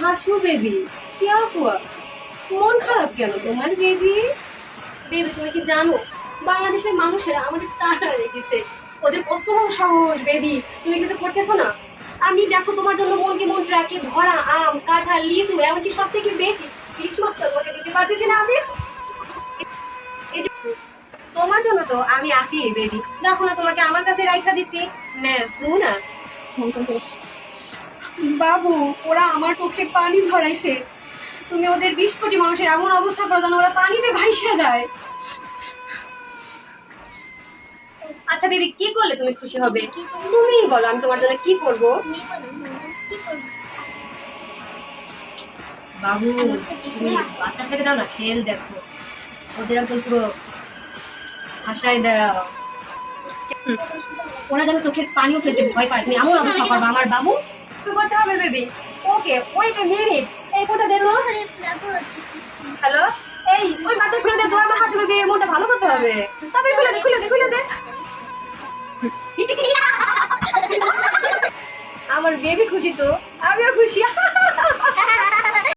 Hasu baby, কি হুয়া? মন খারাপ কেন তোমার বেবি? বেবি তুমি কি জানো বাংলাদেশের মানুষেরা আমাদের তারা রেখেছে, ওদের কত সাহস বেবি, তুমি কিছু করতেছো না? আমি দেখো তোমার জন্য মনকে মন রাখি ভরা আম কাঁঠাল লিচু এমনকি সব থেকে বেশি ইলিশ মাছটা তোমাকে দিতে পারতেছি না আমি। এটা- তোমার জন্য তো আমি আসি বেবি, দেখো না তোমাকে আমার কাছে রাইখা দিছি। না বাবু, ওরা আমার চোখে পানি ঝরাইছে। তুমি ওদের 20 কোটি মানুষের এমন অবস্থা করো যেন ওরা পানিতে ভাইসা যায়। আচ্ছা বেবি, কি করলে তুমি খুশি হবে? তুমিই বলো, আমি তোমার জন্য কি করব। বাবু, তুমি বাচ্চাকে দাও না, খেল দেখো, ওদের একদম পুরো ভাষায় দাও। ওরা যেন চোখের পানিও ফেলতে ভয় পায়, তুমি এমন অবস্থা করবে আমার বাবু। কি করতে হবে baby? Okay, wait a minute, এই ফোনটা দে তো। হ্যালো, এই ওই বাটন খুলে দে তো, আমার হাসি বেবি এর মনটা ভালো করতে হবে। তাড়াতাড়ি খুলে দে। আমার বেবি খুশি তো আমিও খুশি।